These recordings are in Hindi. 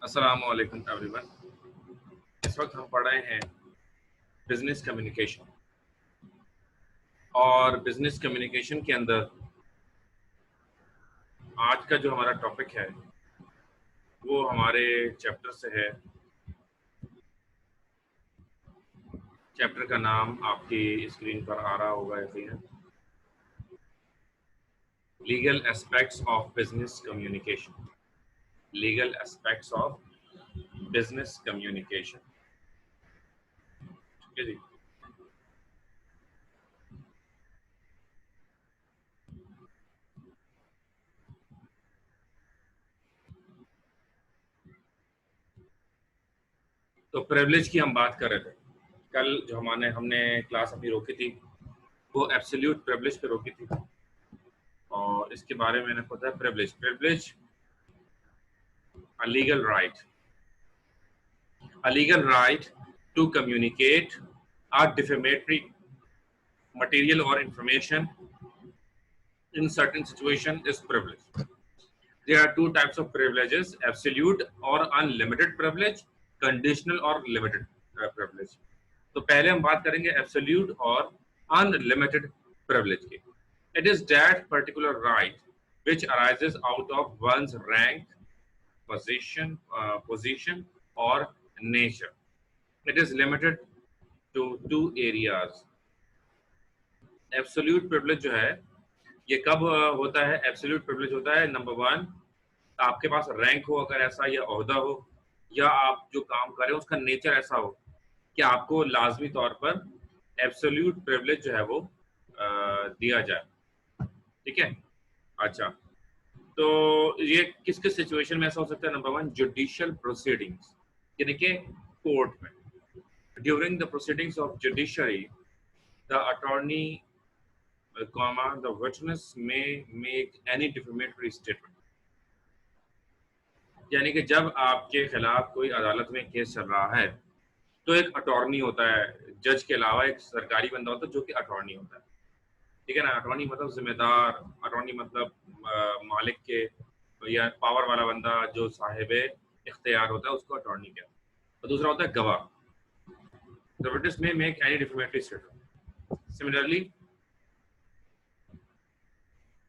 अस्सलाम वालेकुम एवरीवन। इस वक्त हम पढ़ रहे हैं बिजनेस कम्युनिकेशन, और बिजनेस कम्युनिकेशन के अंदर आज का जो हमारा टॉपिक है वो हमारे चैप्टर से है। चैप्टर का नाम आपकी स्क्रीन पर आ रहा होगा, ऐसे है, legal aspects of business communication. Legal aspects of business communication, ठीक है जी। तो प्रिविलेज की हम बात कर रहे थे कल, जो हमने क्लास अपनी रोकी थी वो एब्सोल्यूट प्रिविलेज पे रोकी थी, और इसके बारे में मैंने पता है privilege privilege a legal right a legal right to communicate a defamatory material or information in certain situation is privilege. There are two types of privileges: absolute or unlimited privilege, conditional or limited privilege. तो पहले हम बात करेंगे absolute और unlimited privilege की. It is that particular right which arises out of one's rank, position or nature. It is limited to two areas. Absolute privilege जो है ये कब होता है? एब्सोल्यूट प्रिविलेज होता है नंबर वन, आपके पास रैंक हो अगर ऐसा, या ओहदा हो, या आप जो काम कर रहे हो उसका नेचर ऐसा हो कि आपको लाजमी तौर पर एब्सोल्यूट प्रिविलेज जो है वो दिया जाए, ठीक है। अच्छा, तो ये किस किस सिचुएशन में ऐसा हो सकता है? नंबर वन, जुडिशियल प्रोसीडिंग्स, यानी कि कोर्ट में। During the proceedings of judiciary the attorney, the witness may make any defamatory statement. यानी कि जब आपके खिलाफ कोई अदालत में केस चल रहा है तो एक अटॉर्नी होता है, जज के अलावा एक सरकारी बंदा होता है जो कि अटॉर्नी होता है, ठीक है ना। अटॉर्नी मतलब जिम्मेदार, अटॉर्नी मतलब मालिक के या पावर वाला बंदा जो साहिब इख्तियार होता है उसको अटॉर्नी कहते हैं। और दूसरा होता है गवाह। The witness may make any defamatory statement. Similarly,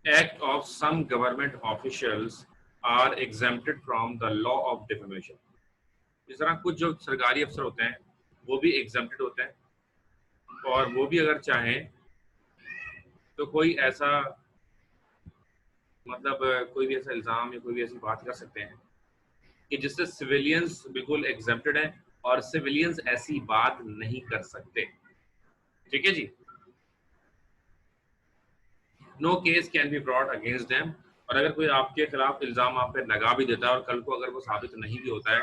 act of some government officials are exempted from the law of defamation. इस तरह कुछ जो सरकारी अफसर होते हैं वो भी एग्जम्प्टेड होते हैं, और वो भी अगर चाहें तो कोई ऐसा मतलब कोई भी ऐसा इल्जाम या कोई भी ऐसी बात कर सकते हैं कि जिससे सिविलियंस बिल्कुल एग्जम्प्टेड हैं और सिविलियंस ऐसी बात नहीं कर सकते, ठीक है जी। No case can be brought against them. और अगर कोई आपके खिलाफ इल्जाम आप पे लगा भी देता है और कल को अगर वो साबित नहीं भी होता है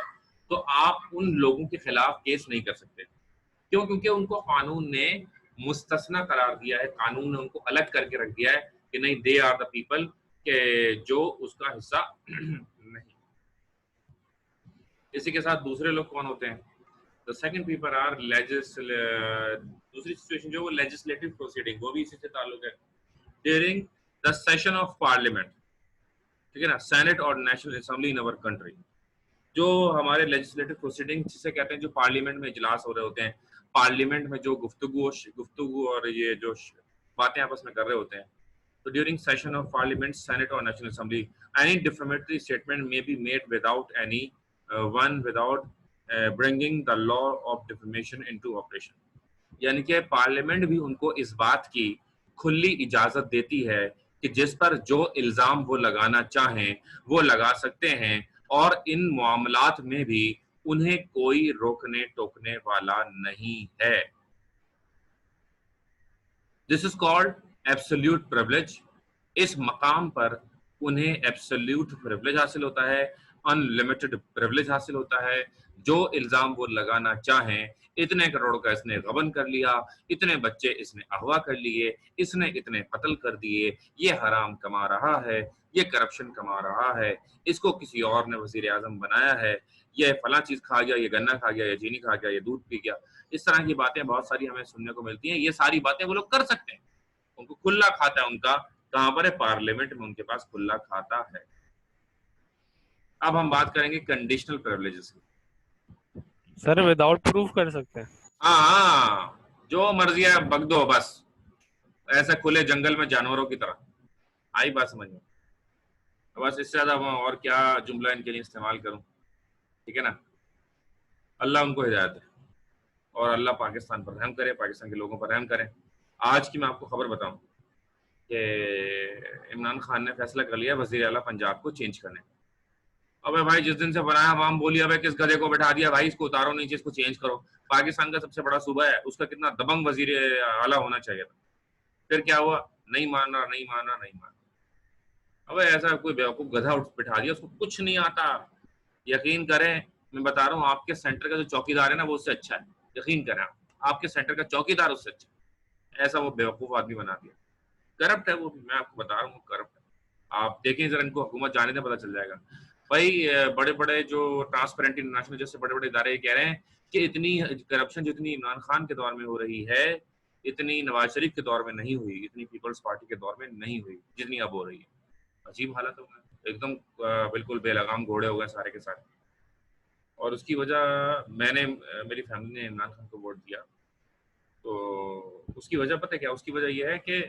तो आप उन लोगों के खिलाफ केस नहीं कर सकते। क्यों? क्योंकि उनको कानून ने मुस्तस्ना करार दिया है, कानून ने उनको अलग करके रख दिया है कि नहीं, दे आर द पीपल के जो उसका हिस्सा नहीं। इसी के साथ दूसरे लोग कौन होते हैं? द सेकंड पीपल आर दूसरी सिचुएशन जो वो लेजिस्लेटिव प्रोसीडिंग, वो भी इसी से ताल्लुक है। During the session of parliament, ठीक है ना, सेनेट और national assembly in our country, जो हमारे लेजिस्लेटिव प्रोसीडिंग जिसे कहते हैं, जो पार्लियामेंट में इजलास हो रहे होते हैं, पार्लियामेंट में जो गुफ्तगू और ये जो बातें आपस में कर रहे होते हैं, तो during session of parliament, senate और national assembly, any defamatory statement may be made without any one without bringing the law of defamation into operation. यानी कि पार्लियामेंट भी उनको इस बात की खुली इजाजत देती है कि जिस पर जो इल्जाम वो लगाना चाहें वो लगा सकते हैं, और इन मामलात में भी उन्हें कोई रोकने टोकने वाला नहीं है। This is called absolute privilege. इस मकाम पर उन्हें एब्सोल्यूट प्रिविलेज हासिल होता है, अनलिमिटेड प्रिविलेज हासिल होता है। जो इल्जाम वो लगाना चाहें, इतने करोड़ का इसने गबन कर लिया, इतने बच्चे इसने अगवा कर लिए, इसने इतने कत्ल कर दिए, ये हराम कमा रहा है, ये करप्शन कमा रहा है, इसको किसी और ने वजीर आजम बनाया है, ये फला चीज खा गया, ये गन्ना खा गया, ये चीनी खा गया, ये दूध पी गया। इस तरह की बातें बहुत सारी हमें सुनने को मिलती हैं। ये सारी बातें वो लोग कर सकते हैं, उनको खुला खाता है उनका। कहां पर है? पार्लियामेंट में उनके पास खुला खाता है। अब हम बात करेंगे कंडीशनल प्रिविलेजेस की। सर विदाउट प्रूफ कर सकते हैं? हाँ हाँ, जो मर्जी है बक दो बस, ऐसा खुले जंगल में जानवरों की तरह। आई बात समझ में? बस इससे ज्यादा मैं और क्या जुमला इनके लिए इस्तेमाल करूं, ठीक है ना। अल्लाह उनको हिदायत दे और अल्लाह पाकिस्तान पर रहम करे, पाकिस्तान के लोगों पर रहम करे। आज की मैं आपको खबर बताऊं कि इमरान खान ने फैसला कर लिया वजीर आला पंजाब को चेंज करने। अबे भाई जिस दिन से बनाया आवाम बोली अबे किस गधे को बैठा दिया भाई, इसको उतारो नीचे, इसको चेंज करो। पाकिस्तान का सबसे बड़ा सूबा है, उसका कितना दबंग वजीर आला होना चाहिए था। फिर क्या हुआ? नहीं माना, नहीं माना, नहीं माना। अबे ऐसा कोई बेवकूफ गधा उठ बिठा दिया, उसको कुछ नहीं आता। यकीन करें, मैं बता रहा हूँ, आपके सेंटर का जो चौकीदार है ना वो उससे अच्छा है। यकीन करें आप, आपके सेंटर का चौकीदार उससे अच्छा है। ऐसा वो बेवकूफ आदमी बना दिया। करप्ट है वो भी, मैं आपको बता रहा हूँ करप्ट है। आप देखें जरा, इनको हुकूमत जाने से पता चल जाएगा। भाई बड़े बड़े जो ट्रांसपेरेंट इंटरनेशनल जैसे बड़े बड़े इदारे कह रहे हैं कि इतनी करप्शन जितनी इमरान खान के दौर में हो रही है, इतनी नवाज शरीफ के दौर में नहीं हुई, इतनी पीपल्स पार्टी के दौर में नहीं हुई जितनी अब हो रही है। अजीब हालत हो गया एकदम, बिल्कुल बेलगाम घोड़े हो गए सारे के सारे। और उसकी वजह मैंने मेरी फैमिली ने इमरान खान को वोट दिया। तो उसकी वजह पता है क्या? उसकी वजह यह है कि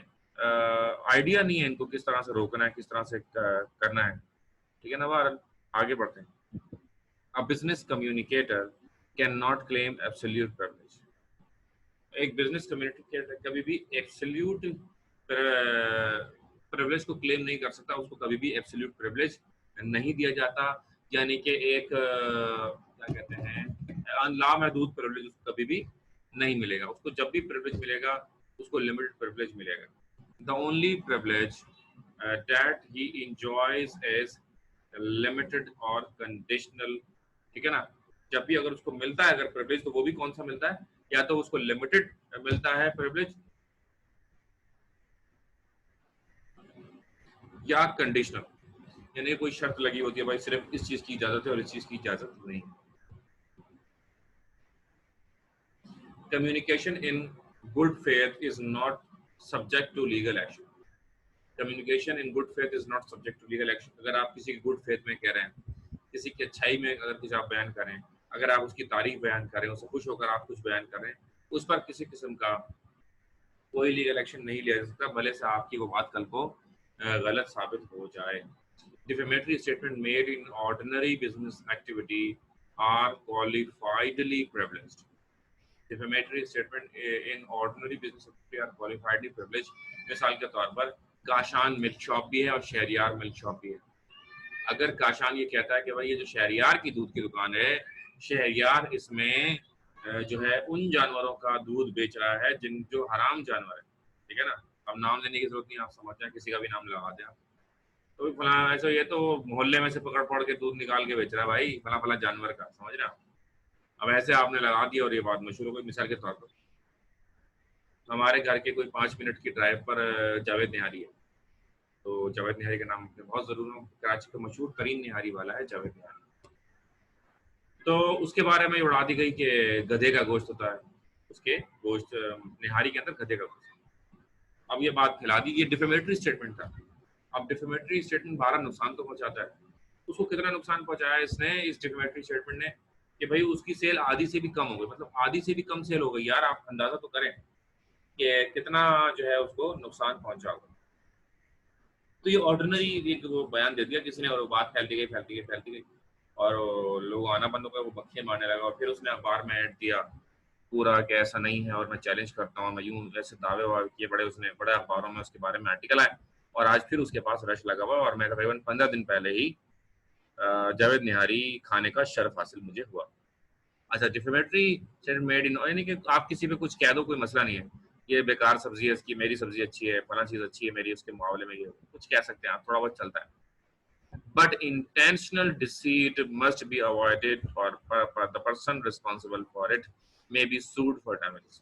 आइडिया नहीं है इनको किस तरह से रोकना है, किस तरह से करना है। ठीक है ना बार, आगे बढ़ते हैं। A business communicator cannot claim absolute privilege. एक बिजनेस कम्युनिकेटर कभी भी एब्सोल्यूट प्रिविलेज को क्लेम नहीं कर सकता, उसको कभी भी एब्सोल्यूट प्रिविलेज नहीं दिया जाता। यानी कि एक क्या कहते हैं, लामहदूद प्रिविलेज उसको कभी भी नहीं मिलेगा। उसको जब भी प्रिविलेज मिलेगा उसको लिमिटेड प्रिविलेज मिलेगा। The only privilege that he enjoys is limited और कंडीशनल। ठीक है ना। जब भी अगर उसको मिलता है अगर प्रिविलेज, तो वो भी कौन सा मिलता है? या तो उसको लिमिटेड मिलता है प्रिविलेज, या कंडीशनल, यानी कोई शर्त लगी होती है भाई सिर्फ इस चीज की इजाजत है और इस चीज की इजाजत नहीं। Communication in good faith is not subject to legal action. Communication in good faith is not subject to legal action. अगर आप किसी की गुड फेथ में कह रहे हैं, किसी की अच्छाई में अगर कुछ आप बयान करें, अगर आप उसकी तारीफ बयान करें, उससे खुश होकर आप कुछ बयान करें, उस पर किसी किस्म का कोई लीगल एक्शन नहीं लिया जा सकता, भले से आपकी वो बात कल को गलत साबित हो जाए। Defamatory statement made in ordinary business activity are qualifiedly privileged. Defamatory statement in ordinary business activity are qualifiedly privileged. मिसाल के तौर पर काशान मिल्क शॉप भी है और शहरियार मिल्क शॉप भी है। अगर काशान ये कहता है कि भाई ये जो शहरियार की दूध की दुकान है, शहरियार इसमें जो है उन जानवरों का दूध बेच रहा है जिन जो हराम जानवर है, ठीक है ना। अब नाम लेने की जरूरत नहीं, आप समझ जाए, किसी का भी नाम लगा दें आप। तो फला ऐसा, ये तो मोहल्ले में से पकड़ पकड़ के दूध निकाल के बेच रहा है भाई, फला फला जानवर का, समझ रहे आप। अब ऐसे आपने लगा दिया और ये बात मशहूर हो गई। मिसाल के तौर पर हमारे घर के कोई 5 मिनट की ड्राइव पर जावेद निहारी है। तो जावेद निहारी का नाम आपने बहुत जरूर हो, कराची का मशहूर तरीन निहारी वाला है जावेद निहारी। तो उसके बारे में उड़ा दी गई कि गधे का गोश्त होता है, उसके गोश्त निहारी के अंदर गधे का गोश्त। अब ये बात फैला दी, ये डिफेमेटरी स्टेटमेंट था। अब डिफेमेटरी स्टेटमेंट 12 नुकसान तो पहुंचाता है। उसको कितना नुकसान पहुंचाया इसने, इस डिफेमेटरी स्टेटमेंट ने, कि भाई उसकी सेल आधी से भी कम हो गई, मतलब आधी से भी कम सेल हो गई। यार आप अंदाजा तो करें कि कितना जो है उसको नुकसान पहुंचा होगा। तो ये ऑर्डिनरी एक वो बयान दे दिया किसी ने, और वो बात फैलती गई फैलती गई फैलती गई, और लोग आना बंद हो गए, वो बखिए मारने लगा। और फिर उसने अखबार में ऐड दिया पूरा कि ऐसा नहीं है और मैं चैलेंज करता हूँ, मैं यूं ऐसे दावे वावे किए बड़े, उसने बड़े अखबारों में उसके बारे में आर्टिकल आए। और आज फिर उसके पास रश लगा हुआ, और मैं तकरीबन 15 दिन पहले ही जावेद निहारी खाने का शर्फ हासिल मुझे हुआ। अच्छा, डिफेमेटरी मेड इन, यानी कि आप किसी पे कुछ कह दो कोई मसला नहीं है, ये बेकार सब्जी है इसकी, मेरी सब्जी अच्छी है, फला चीज अच्छी है मेरी, उसके मुकाबले में ये कुछ कह सकते हैं आप, थोड़ा बहुत चलता है। But intentional deceit must be avoided for the person responsible for it may be sued for damages.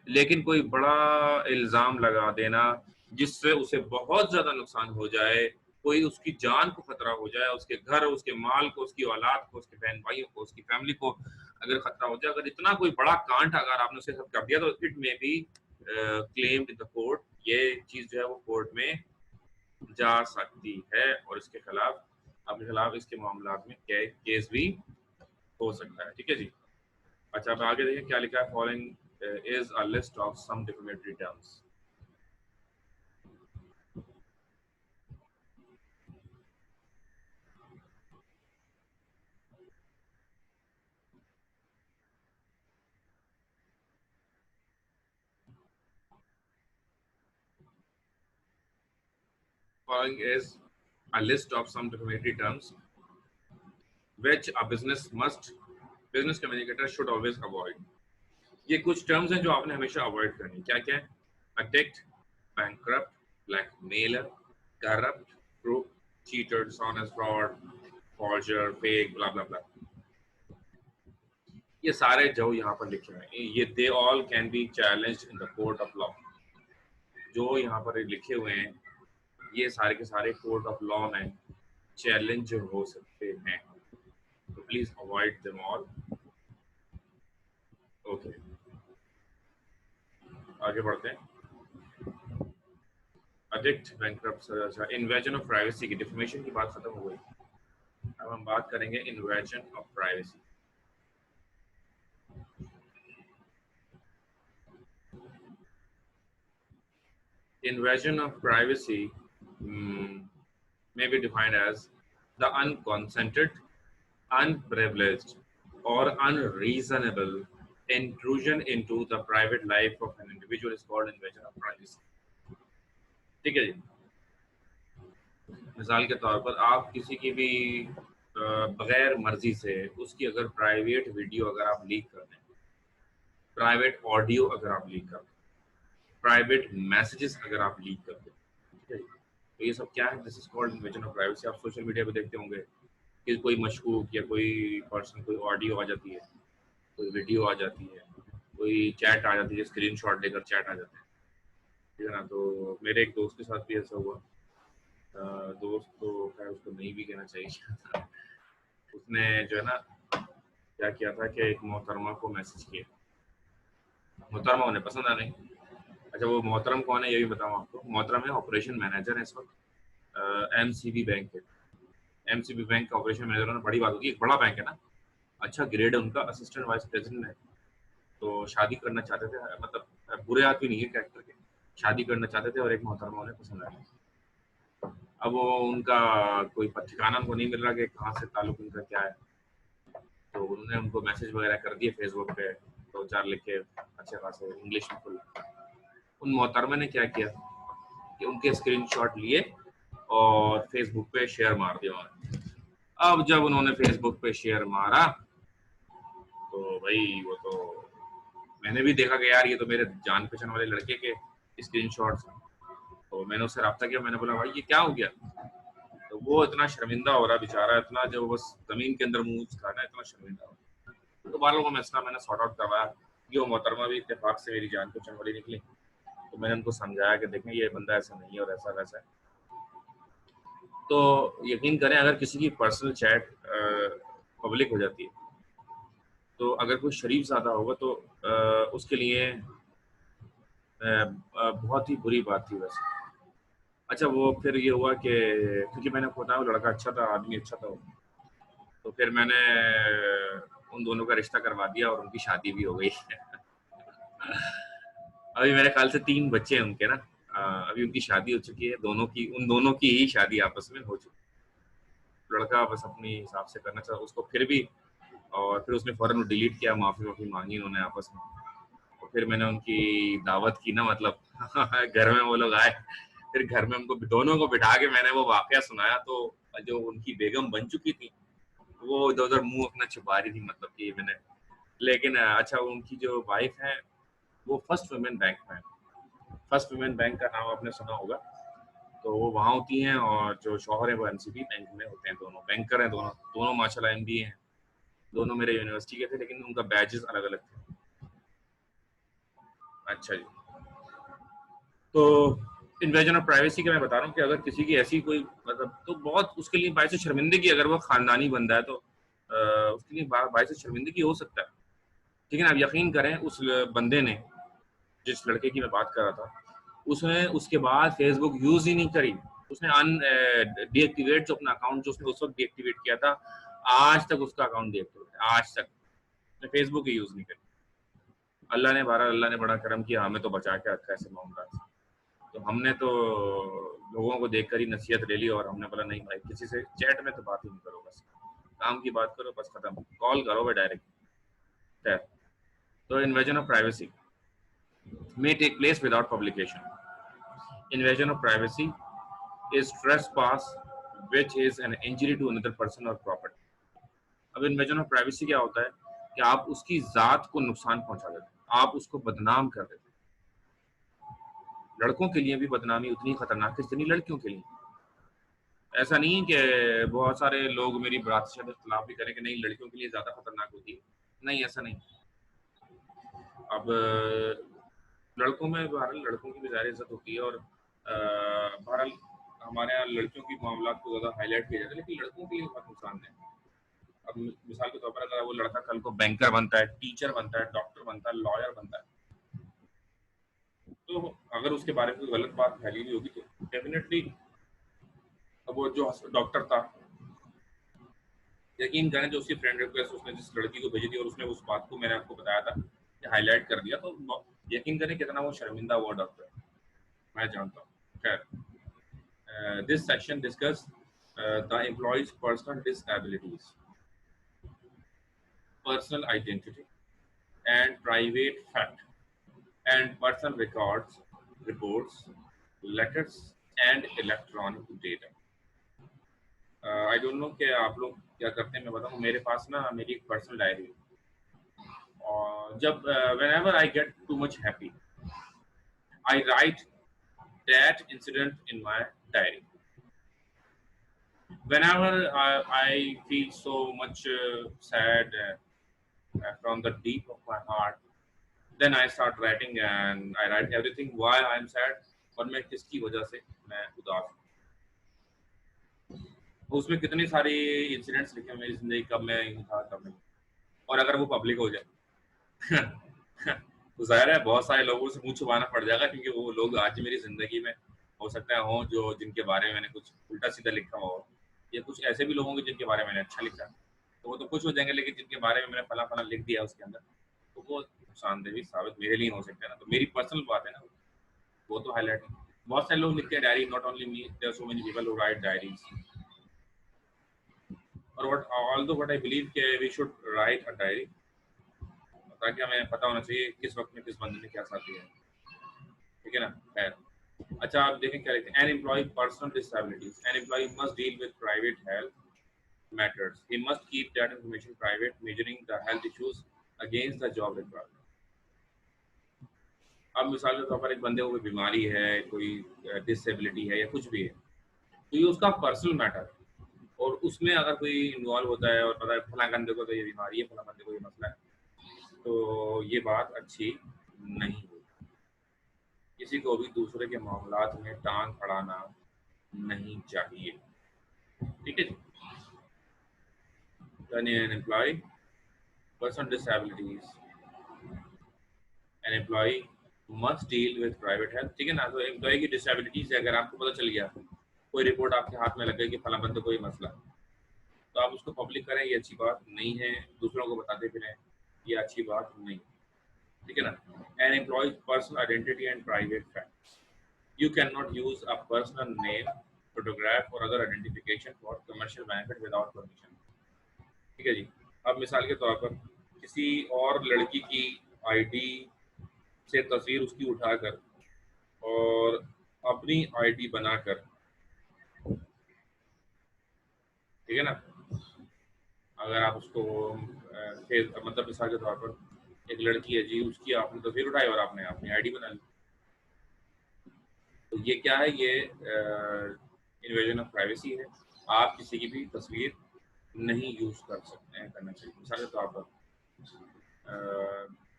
लेकिन कोई बड़ा इल्जाम लगा देना जिससे उसे बहुत ज्यादा नुकसान हो जाए, कोई उसकी जान को खतरा हो जाए, उसके घर, उसके माल को, उसकी औलाद को, उसके बहन भाइयों को, उसकी फैमिली को अगर खतरा हो जाए, अगर इतना कोई बड़ा कांड अगर आपने उसे सब कर दिया, तो it may be claimed in the court. ये चीज जो है वो कोर्ट में जा सकती है और इसके खिलाफ आपके खिलाफ इसके मामलात में केस भी हो सकता है। ठीक है जी। अच्छा, अब आगे देखिए क्या लिखा है। Following is a list of some defamatory terms. Following is a list of some defamatory terms which a business communicator should always avoid. ये कुछ टर्म्स हैं जो आपने हमेशा अवॉइड करनी। क्या क्या है? Addict, bankrupt, blackmailer, corrupt, crook, cheater, dishonest, fraud, forger, fake, blah blah blah. ये सारे जो यहाँ पर लिखे हुए हैं, ये they all can be challenged in the court of law. जो यहाँ पर लिखे हुए हैं ये सारे के सारे कोर्ट ऑफ लॉ में चैलेंज हो सकते हैं। तो please avoid them all. Okay, आगे बढ़ते हैं। अडिक्ट, बैंकरप्ट, अच्छा, इन्वेजन ऑफ प्राइवेसी की डिफॉर्मेशन की बात खत्म हो गई। अब हम बात करेंगे invasion of privacy. Invasion of privacy may be defined as the unconsented, unprivileged, or unreasonable intrusion into the private life of an individual is called invasion of privacy. ठीक है जी। मिसाल के तौर पर आप किसी की भी बगैर मर्जी से उसकी अगर प्राइवेट वीडियो अगर आप लीक कर दें, प्राइवेट ऑडियो अगर आप लीक कर दें, प्राइवेट मैसेजेस अगर आप लीक कर दें, ठीक है, तो ये सब क्या है? This is called invasion of privacy. आप सोशल मीडिया पे देखते होंगे कि कोई मशकूक या कोई पर्सन, कोई ऑडियो आ जाती है, कोई वीडियो आ जाती है, कोई चैट आ जाती है, स्क्रीनशॉट लेकर चैट आ जाता है, ठीक है ना। तो मेरे एक दोस्त के साथ भी ऐसा हुआ। दोस्त तो खैर उसको नहीं भी कहना चाहिए उसने जो है ना क्या किया था कि एक मोहतरमा को मैसेज किया, मोहतरमा उन्हें पसंद आ नहीं। अच्छा, वो मोहतरम कौन है ये भी बताऊँ आपको। मोहतरम है ऑपरेशन मैनेजर है इस वक्त एमसीबी बैंक है। एमसीबी बैंक का ऑपरेशन मैनेजर होना बड़ी बात होती है। एक बड़ा बैंक है ना, अच्छा ग्रेड है उनका, असिस्टेंट वाइस प्रेसिडेंट है। तो शादी करना चाहते थे, मतलब बुरे आदमी नहीं है कैरेक्टर के, शादी करना चाहते थे और एक मोहतरमा उन्हें पसंद आया। अब वो उनका कोई ठिकाना उनको नहीं मिल रहा कि कहाँ से ताल्लुक उनका क्या है, तो उन्होंने उनको मैसेज वगैरह कर दिए फेसबुक पे, दो चार लिख के अच्छे खासे इंग्लिश में फुल। उन मोहतरमा ने क्या किया कि उनके स्क्रीनशॉट लिए और फेसबुक पे शेयर मार दिया उन्होंने। अब जब उन्होंने फेसबुक पे शेयर मारा तो भाई वो तो मैंने भी देखा कि यार ये तो मेरे जान पहचान वाले लड़के के स्क्रीनशॉट्स हैं। तो मैंने उससे रब्ता किया, मैंने बोला भाई ये क्या हो गया। तो वो इतना शर्मिंदा हो रहा बेचारा, इतना जो बस जमीन के अंदर मुंह था ना, इतना शर्मिंदा हो रहा। तो बालों को मसला मैंने सॉर्ट आउट करवाया। ये वो मोहतरमा भी इत्तेफाक से मेरी जान पहचान वाली निकली। तो मैंने उनको समझाया कि देखें ये बंदा ऐसा नहीं है और ऐसा वैसा है। तो यकीन करें अगर किसी की पर्सनल चैट पब्लिक हो जाती है तो अगर कोई शरीफ ज़्यादा होगा तो उसके लिए बहुत ही बुरी बात थी वैसे। अच्छा, वो फिर ये हुआ कि क्योंकि मैंने बताया वो लड़का अच्छा था, आदमी अच्छा था, तो फिर मैंने उन दोनों का रिश्ता करवा दिया और उनकी शादी भी हो गई अभी मेरे ख्याल से 3 बच्चे हैं उनके ना। अभी उनकी शादी हो चुकी है, उन दोनों की ही शादी आपस में हो चुकी। लड़का बस अपनी हिसाब से करना चाहा उसको फिर भी, और फिर उसने फौरन डिलीट किया, माफी मांगी उन्होंने आपस में। और फिर मैंने उनकी दावत की ना, मतलब घर में वो लोग आए, फिर घर में उनको दोनों को बिठा के मैंने वो वाकया सुनाया। तो जो उनकी बेगम बन चुकी थी वो इधर उधर मुंह अपना छुपा रही थी, मतलब कि मैंने। लेकिन अच्छा, उनकी जो वाइफ है वो फर्स्ट वुमेन बैंक में है। फर्स्ट वुमेन बैंक का नाम आपने सुना होगा। तो वो वहाँ होती हैं और जो शौहर है वो एमसीबी बैंक में होते हैं। दोनों बैंकर हैं, दोनों दोनों माशाल्लाह एमबीए हैं। दोनों मेरे यूनिवर्सिटी के थे लेकिन उनका बैचेस अलग अलग थे। अच्छा जी, तो इन्वेजन ऑफ प्राइवेसी का मैं बता रहा हूँ कि अगर किसी की ऐसी कोई मतलब, तो बहुत उसके लिए बायस शर्मिंदगी, अगर वो खानदानी बंदा है तो उसके लिए बायस शर्मिंदगी हो सकता है। ठीक है ना। अब यकीन करें उस बंदे ने, जिस लड़के की मैं बात कर रहा था, उसने उसके बाद फेसबुक यूज ही नहीं करी। उसने डीएक्टिवेट जो अपना अकाउंट जो उसने उस वक्त डीएक्टिवेट किया था, आज तक उसका अकाउंट डीएक्टिवेट है, आज तक उसने फेसबुक ही यूज नहीं करी। अल्लाह ने बड़ा करम किया, हमें तो बचा के रखा ऐसे मामला से। तो हमने तो लोगों को देखकर ही नसीहत ले ली और हमने बोला नहीं भाई, किसी से चैट में तो बात ही नहीं करो, बस काम की बात करो, बस खत्म, कॉल करो भाई डायरेक्ट। तो invasion of privacy may take place without publication. Invasion of privacy is trespass which is an injury to another person or property. अब इन्वेजन ऑफ प्राइवेसी क्या होता है कि आप उसकी जात को नुकसान पहुंचा देते हैं, आप उसको बदनाम कर देते हैं। लड़कों के लिए भी बदनामी उतनी खतरनाक है जितनी लड़कियों के लिए। ऐसा नहीं है कि बहुत सारे लोग मेरी बात से इख्तिलाफ भी करें कि नहीं लड़कियों के लिए ज्यादा खतरनाक होती है, नहीं ऐसा नहीं। अब लड़कों में बहरहाल लड़कों की भी ज़ाहिर इज्जत होती है और बहरहाल हमारे यहाँ लड़कियों की मामला को ज़्यादा हाईलाइट किया जाता है, लेकिन लड़कों के लिए बहुत नुकसान है। अब मिसाल के तौर पर अगर वो लड़का कल को बैंकर बनता है, टीचर बनता है, डॉक्टर बनता है, लॉयर बनता है, तो अगर उसके बारे में कोई गलत बात फैली हुई होगी तो डेफिनेटली, अब वो जो डॉक्टर था, यकीन करें जो उसकी फ्रेंड रिक्वेस्ट उसने जिस लड़की को भेजी थी और उसने उस बात को मैंने आपको बताया था कि हाईलाइट कर दिया, तो यकीन करें कितना वो शर्मिंदा हुआ डॉक्टर, मैं जानता हूँ। खैर, this section discuss the employees personal disabilities, personal identity and private fact and personal records, reports, letters and electronic data. I don't know कि आप लोग क्या करते हैं, मैं बताऊँ, मेरे पास ना मेरी एक पर्सनल डायरी है और जब whenever I get too much happy, I write that incident in my diary. Whenever I feel so much sad from the deep of my heart, then I start writing and I write everything why I am sad और मैं किसकी वजह से मैं उदास हूँ। उसमें कितनी सारी इंसिडेंट्स लिखे मेरी जिंदगी, कब मैं यूँ था कब नहीं, और अगर वो पब्लिक हो जाए तो जाहिर है बहुत सारे लोगों से मुंह छुपाना पड़ जाएगा, क्योंकि वो लोग आज मेरी जिंदगी में हो सकता है हो जो जिनके बारे में मैंने कुछ उल्टा सीधा लिखा हो, या कुछ ऐसे भी लोग होंगे जिनके बारे में मैंने अच्छा लिखा, तो वो तो खुश हो जाएंगे, लेकिन जिनके बारे में मैंने फला फला लिख दिया उसके अंदर, तो वो नुकसानदेह भी साबित मेरे लिए हो सकता है ना। तो मेरी पर्सनल बात है ना, वो तो हाईलाइट है। बहुत सारे लोग लिखते हैं diary, not only me, there are so many people who write diaries. और व्हाट आई बिलीव कि we should write a diary, ताकि हमें पता होना चाहिए किस वक्त में किस बंदे ने क्या साथ दिया है, ठीक है ना। खैर, अच्छा आप देखें क्या लिखते हैं, an employ personal disabilities, an employ must deal with private health matters. He must keep that information private, measuring the health issues against the job requirement. अब मिसाल के तौर पर एक बंदे को कोई बीमारी है, कोई डिसेबिलिटी है या कुछ भी है, तो ये उसका पर्सनल मैटर है, और उसमें अगर कोई इन्वॉल्व होता है और पता है फला बंदे को तो ये बीमारी है, फला बंदे को ये मसला है, तो ये बात अच्छी नहीं होती। किसी को भी दूसरे के मामलात में टांग अड़ाना नहीं चाहिए, ठीक है जी। An employee, person with disabilities, an employee must deal with private health, ठीक है ना। तो एम्प्लॉय की डिसेबिलिटी से अगर आपको पता चल गया, कोई रिपोर्ट आपके हाथ में लग गई कि फला बंदे को ये मसला, तो आप उसको पब्लिक करें, ये अच्छी बात नहीं है। दूसरों को बताते फिरें, ये अच्छी बात नहीं, ठीक है ना। An employ personal identity and private fact, you can not use a personal name, photograph और other identification for commercial benefit without permission, ठीक है जी। अब मिसाल के तौर पर किसी और लड़की की आईडी से तस्वीर उसकी उठाकर और अपनी आईडी बनाकर, ठीक है ना, अगर आप उसको मतलब मिसाल के तौर पर एक लड़की है जी, उसकी आपने तस्वीर उठाई और आपने अपनी आईडी बना ली, तो ये क्या है, ये इन्वेजन ऑफ प्राइवेसी है। आप किसी की भी तस्वीर नहीं यूज कर सकते हैं, करना चाहिए। मिसाल के तौर पर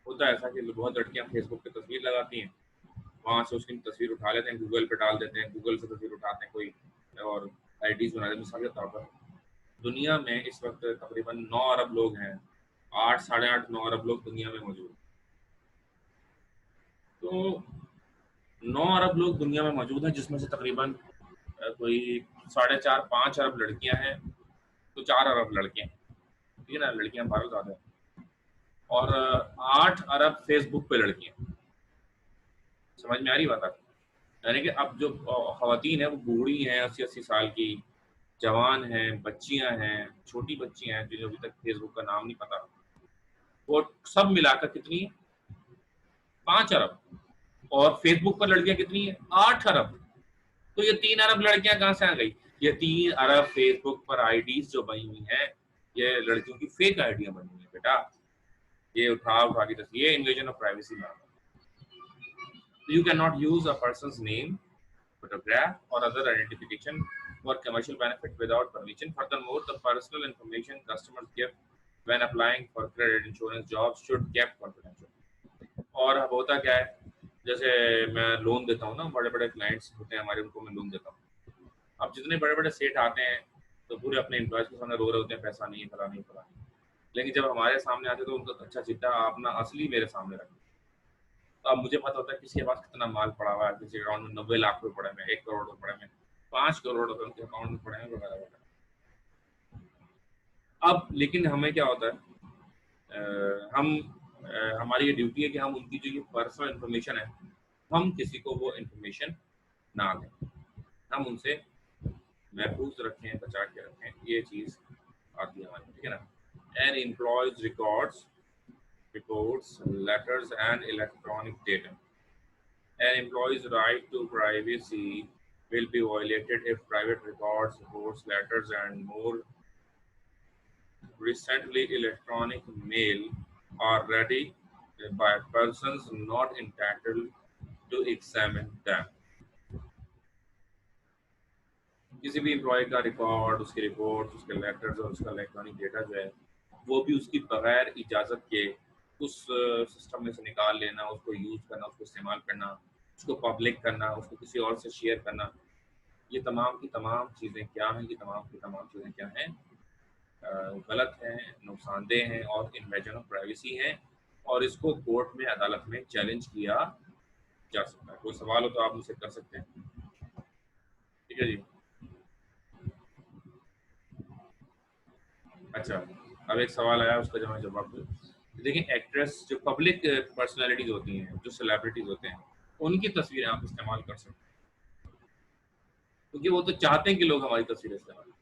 होता है ऐसा कि बहुत लड़कियां फेसबुक पे तस्वीर लगाती हैं, वहाँ से उसकी तस्वीर उठा लेते हैं, गूगल पे डाल देते हैं, गूगल से तस्वीर उठाते हैं कोई और आईडीज बना देते हैं। मिसाल के तौर पर दुनिया में इस वक्त तकरीबन 9 अरब लोग हैं, 8 साढ़े 8 9 अरब लोग दुनिया में मौजूद। तो 9 अरब लोग दुनिया में मौजूद हैं, जिसमें से तकरीबन कोई 4.5-5 अरब लड़कियां हैं तो 4 अरब लड़के हैं, ठीक है ना, लड़कियां भारत ज्यादा है, और 8 अरब फेसबुक पे लड़कियां। समझ में आ रही बात आपको? यानी कि अब जो खवातीन है वो बूढ़ी हैं, 80-80 साल की, जवान हैं, बच्चियां हैं, छोटी बच्चियां हैं जिन्हें अभी तक फेसबुक का नाम नहीं पता, वो सब मिलाकर कितनी है? 5 अरब। और फेसबुक पर लड़कियां कितनी है? 8 अरब। तो ये 3 अरब लड़कियां कहां से आ गई? ये 3 अरब फेसबुक पर आईडीज जो बनी हुई हैं, ये लड़कियों की फेक आईडियां बनी हुई है बेटा। ये उठा के दस, ये इन्वेजन ऑफ प्राइवेसी नाम है। You cannot use a person's name, photograph, or other identification for commercial benefit without permission. Furthermore, the personal information customers give when applying for credit insurance jobs should kept confidential. और अब होता क्या है, जैसे मैं लोन देता हूँ ना, बड़े बड़े क्लाइंट्स होते हैं हमारे, उनको मैं लोन देता हूँ। अब जितने बड़े बड़े सेठ आते हैं तो पूरे अपने एम्प्लॉयज के सामने रो रहे होते हैं, पैसा नहीं है, फला नहीं, फला नहीं। लेकिन जब हमारे सामने आते तो उनका अच्छा चिट्ठा अपना असली मेरे सामने रखते। तो अब मुझे पता होता है किसी के पास कितना माल पड़ा हुआ है, किसी अकाउंट में 90 लाख रुपए पड़े हैं, 1 करोड़ रुपए पड़े हैं, 5 करोड़ रुपए उनके अकाउंट में पड़े हैं, वगैरह वगैरह। अब लेकिन हमें क्या होता है, हमारी ये ड्यूटी है कि हम उनकी जो ये पर्सनल इन्फॉर्मेशन है, हम किसी को वो इन्फॉर्मेशन ना दें, हम उनसे महफूज रखें, बचा के रखें, ये चीज आती है हमारी, ठीक है ना। An employee's records, reports, letters, and electronic data. An employee's right to privacy will be violated if private records, reports, letters, and more recently electronic mail are ready by persons not entitled to examine them. किसी भी एम्प्लॉय का रिकॉर्ड, उसके रिपोर्ट, उसके लेटर्स और उसका इलेक्ट्रॉनिक डेटा जो है, वो भी उसकी बगैर इजाज़त के उस सिस्टम में से निकाल लेना, उसको यूज़ करना, उसको इस्तेमाल करना, उसको पब्लिक करना, उसको किसी और से शेयर करना, ये तमाम की तमाम चीज़ें क्या हैं? ये तमाम की तमाम चीज़ें क्या हैं? गलत हैं, नुकसानदेह हैं और इन्वेजन ऑफ प्राइवेसी हैं, और इसको कोर्ट में, अदालत में चैलेंज किया जा सकता है। कोई सवाल हो तो आप मुझसे कर सकते हैं, ठीक है जी। अच्छा, अब एक सवाल आया, उसका जो मैं जवाब दूँ। देखिए, एक्ट्रेस जो पब्लिक पर्सनालिटीज होती हैं, जो सेलिब्रिटीज होते हैं, उनकी तस्वीरें आप इस्तेमाल कर सकते हैं, क्योंकि वो तो चाहते हैं कि लोग हमारी तस्वीरें इस्तेमाल करें।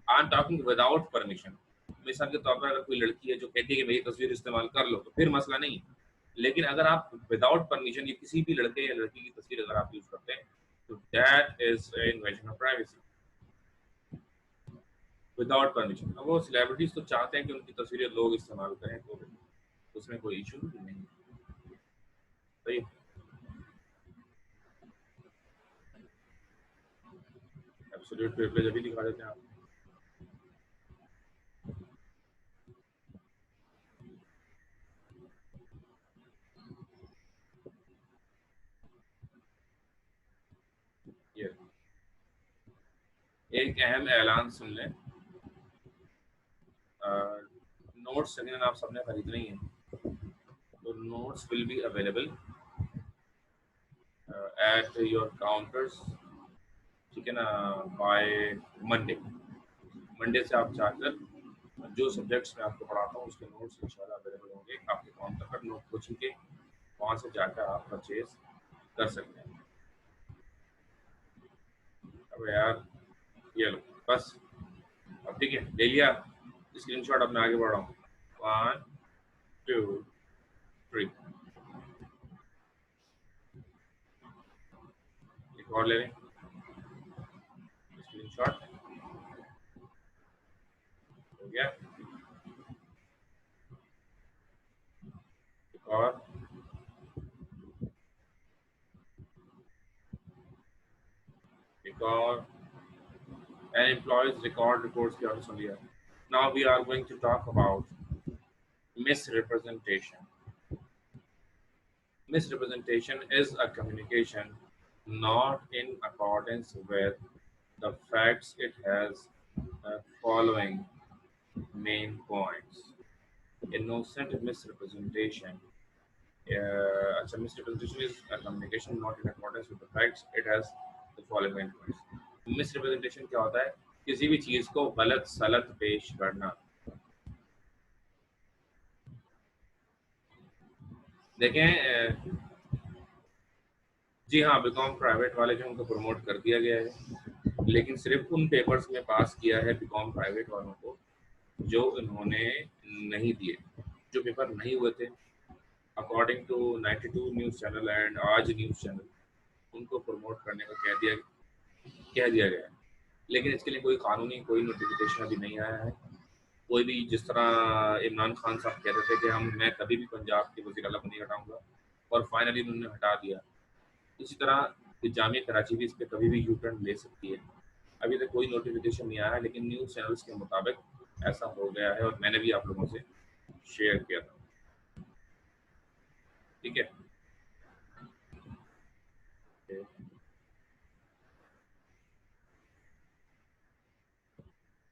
I am talking without permission. मिसाल के तौर पर अगर कोई लड़की है जो कहती है कि मेरी तस्वीर इस्तेमाल कर लो, तो फिर मसला नहीं है। लेकिन अगर आप विदाउट परमिशन, ये किसी भी लड़के या लड़की की तस्वीर अगर आप यूज करते हैं, तो that is invasion of privacy without permission. अब वो सेलिब्रिटीज तो चाहते हैं कि उनकी तस्वीरें लोग इस्तेमाल करें, तो उसमें कोई इशू नहीं है, सही। एब्सोल्यूट प्रिविलेज अभी दिखा देते हैं आप। ये एक अहम ऐलान सुन लें, नोट्स सेकेंड आप सबने खरीदने ही है, तो notes will be available at your counters, ठीक है ना, बाय मंडे। मंडे से आप जाकर जो सब्जेक्ट्स मैं आपको पढ़ाता हूँ उसके नोट्स इंशाल्लाह अवेलेबल होंगे आपके काउंटर पर। नोट कोचिंग के वहाँ से जाकर आप परचेज कर सकते हैं। अब यार ये लो बस, अब ठीक है, ले लिया स्क्रीनशॉट। अब मैं आगे बढ़ रहा हूँ, 1 2 3, एक और ले लें स्क्रीनशॉट, हो गया, एक और, एक और, and employees record reports की आपने सुन लिया। Now we are going to talk about misrepresentation. Misrepresentation is a communication not in accordance with the facts. It has following main points. Innocent misrepresentation. Misrepresentation is a communication not in accordance with the facts. It has the following points. Miss representation क्या होता है? किसी भी चीज को गलत सलत पेश करना। देखें जी हाँ, बीकॉम प्राइवेट वाले जो उनको प्रमोट कर दिया गया है, लेकिन सिर्फ उन पेपर्स में पास किया है बीकॉम प्राइवेट वालों को जो इन्होंने नहीं दिए, जो पेपर नहीं हुए थे according to 92 news channel and आज न्यूज़ चैनल, उनको प्रमोट करने का कह दिया गया है। लेकिन इसके लिए कोई कानूनी कोई नोटिफिकेशन अभी नहीं आया है। कोई भी, जिस तरह इमरान खान साहब कहते थे कि मैं कभी भी पंजाब के वज़ीर आला को नहीं हटाऊंगा, और फाइनली उन्होंने हटा दिया, इसी तरह जामिया कराची भी इस पर कभी भी यू टर्न ले सकती है। अभी तक कोई नोटिफिकेशन नहीं आया है, लेकिन न्यूज़ चैनल्स के मुताबिक ऐसा हो गया है और मैंने भी आप लोगों से शेयर किया था। ठीक है,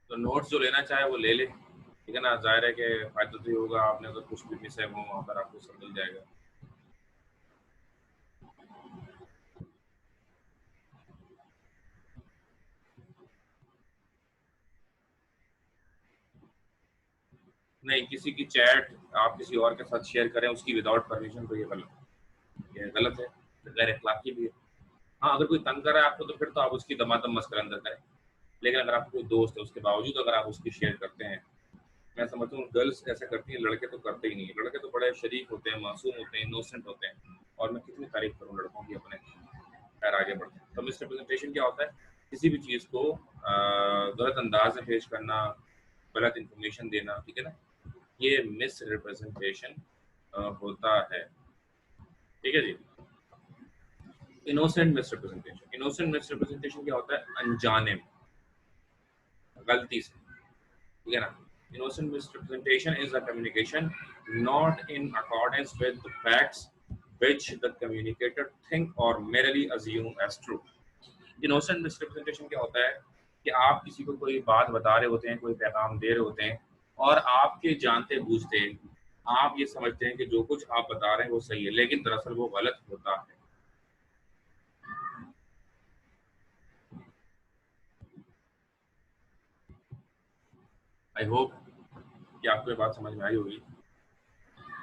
तो नोट्स जो लेना चाहे वो ले ले, ठीक है ना। जाहिर है कि फायदा तो ही होगा, आपने अगर कुछ भी मिस है वो वहाँ पर आपको सब मिल जाएगा। नहीं, किसी की चैट आप किसी और के साथ शेयर करें उसकी विदाउट परमिशन, तो ये गलत है, गैर अखलाकी भी है। हाँ, अगर कोई तंग कर रहा है आपको तो फिर तो आप उसकी दमादम मस्कर अंदर करें, लेकिन अगर आपको कोई दोस्त है उसके बावजूद अगर आप उसकी शेयर करते हैं, मैं समझता हूँ गर्ल्स ऐसा करती हैं, लड़के तो करते ही नहीं है। लड़के तो बड़े शरीफ होते हैं, मासूम होते हैं, इनोसेंट होते हैं, और मैं कितनी तारीफ करूँ लड़कों की अपने। खैर आगे बढ़ते हैं। तो मिस रिप्रेजेंटेशन क्या होता है? किसी भी चीज़ को गलत अंदाज में पेश करना, गलत इंफॉर्मेशन देना, ठीक है ना, ये मिस रिप्रेजेंटेशन होता है। ठीक है जी। Innocent misrepresentation, innocent misrepresentation क्या होता है? अनजाने में, गलती से, ठीक है ना। Innocent misrepresentation is a communication not in accordance with the facts which the communicator think or merely assume as true. Innocent misrepresentation क्या होता है कि आप किसी को कोई बात बता रहे होते हैं, कोई पैगाम दे रहे होते हैं, और आपके जानते बूझते आप ये समझते हैं कि जो कुछ आप बता रहे हैं वो सही है, लेकिन दरअसल वो गलत होता है। आई होप कि आपको ये बात समझ में आई होगी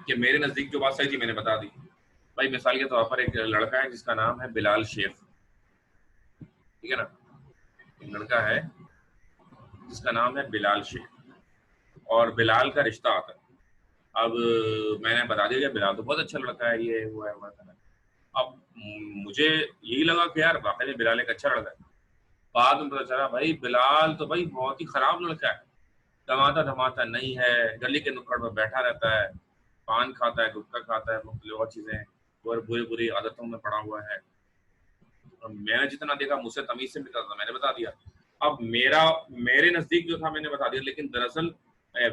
कि मेरे नज़दीक जो बात सही थी मैंने बता दी। भाई मिसाल के तौर पर एक लड़का है जिसका नाम है बिलाल शेख, ठीक है ना। एक लड़का है जिसका नाम है बिलाल शेख, और बिलाल का रिश्ता आता है। अब मैंने बता दिया कि बिलाल तो बहुत अच्छा लड़का है, ये हुआ है, हुआ है। अब मुझे यही लगा कि यार वाकई में बिलाल एक अच्छा लड़का है। बाद में पता चला भाई बिलाल तो भाई बहुत ही खराब लड़का है, कमाता धमाता नहीं है, गली के नुक्कड़ पर बैठा रहता है, पान खाता है, गुटखा खाता है, मुख्तलिफ और चीजें, और बुरी बुरी आदतों में पड़ा हुआ है। मैंने जितना देखा मुझसे तमीज से मिलता था, मैंने बता दिया। अब मेरे नजदीक जो था मैंने बता दिया, लेकिन दरअसल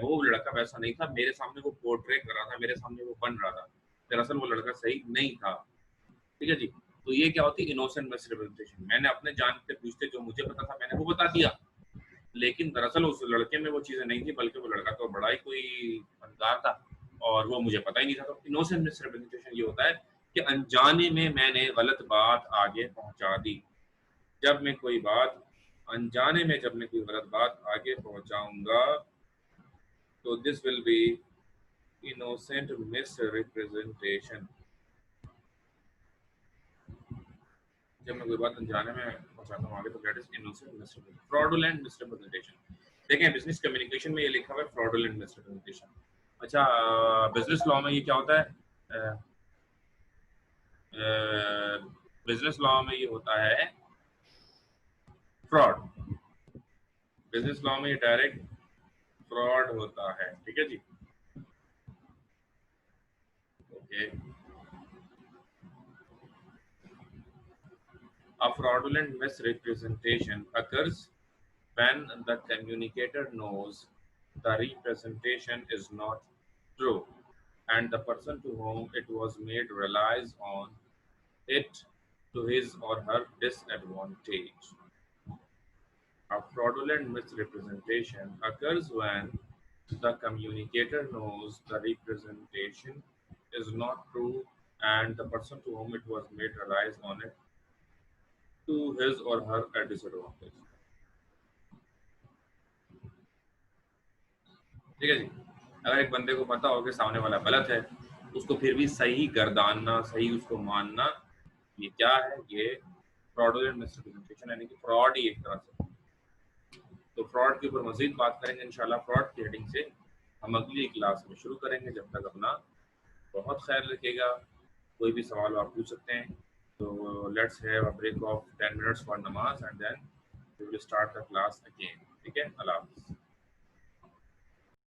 वो लड़का वैसा नहीं था। मेरे सामने वो पोर्ट्रे कर रहा था, मेरे सामने वो बन रहा था, दरअसल वो लड़का सही नहीं था। ठीक है जी। तो ये क्या होती है? Innocent misrepresentation. मैंने अपने जानते पूछते जो मुझे पता था मैंने वो बता दिया, लेकिन दरअसल उस लड़के में वो चीजें नहीं थी, बल्कि वो लड़का तो बड़ा ही कोई फनकार था और वो मुझे पता ही नहीं था। तो इनोसेंट मिसरिप्रेजेंटेशन ये होता है कि अनजाने में मैंने गलत बात आगे पहुंचा दी। जब मैं कोई बात अनजाने में जब मैं कोई गलत बात आगे पहुंचाऊंगा तो this will be innocent misrepresentation. जब मैं कोई बात अनजाने में पहुंचाता हूँ आगे तो that is innocent misrepresentation. Fraudulent misrepresentation, देखें बिजनेस कम्युनिकेशन में ये लिखा हुआ है फ्रॉडुलेंट मिसरिप्रेजेंटेशन। अच्छा, बिजनेस लॉ में ये क्या होता है? बिजनेस लॉ में ये होता है फ्रॉड। बिजनेस लॉ में ये डायरेक्ट फ्रॉड होता है। ठीक है जी, okay. A fraudulent misrepresentation occurs when the communicator knows the representation is not true and the person to whom it was made relies on it to his or her disadvantage. A fraudulent misrepresentation occurs when the communicator knows the representation is not true and the person to whom it was made relies on it to his or her at disadvantage. ठीक है जी। अगर एक बंदे को पता हो कि सामने वाला गलत है, उसको फिर भी सही गर्दानना, सही उसको मानना, ये क्या है? ये फ्रॉडुलेंट मिसरिप्रेजेंटेशन, यानी कि फ्रॉड ही एक तरह से। तो फ्रॉड के ऊपर मजीद बात करेंगे इंशाल्लाह। फ्रॉड की हेडिंग से हम अगली क्लास में शुरू करेंगे। जब तक अपना बहुत ख्याल रखिएगा। कोई भी सवाल आप पूछ सकते हैं। तो let's have a break of 10 minutes for namaz and then we will start the class again. ठीक है, अल्लाह हाफ़िज़।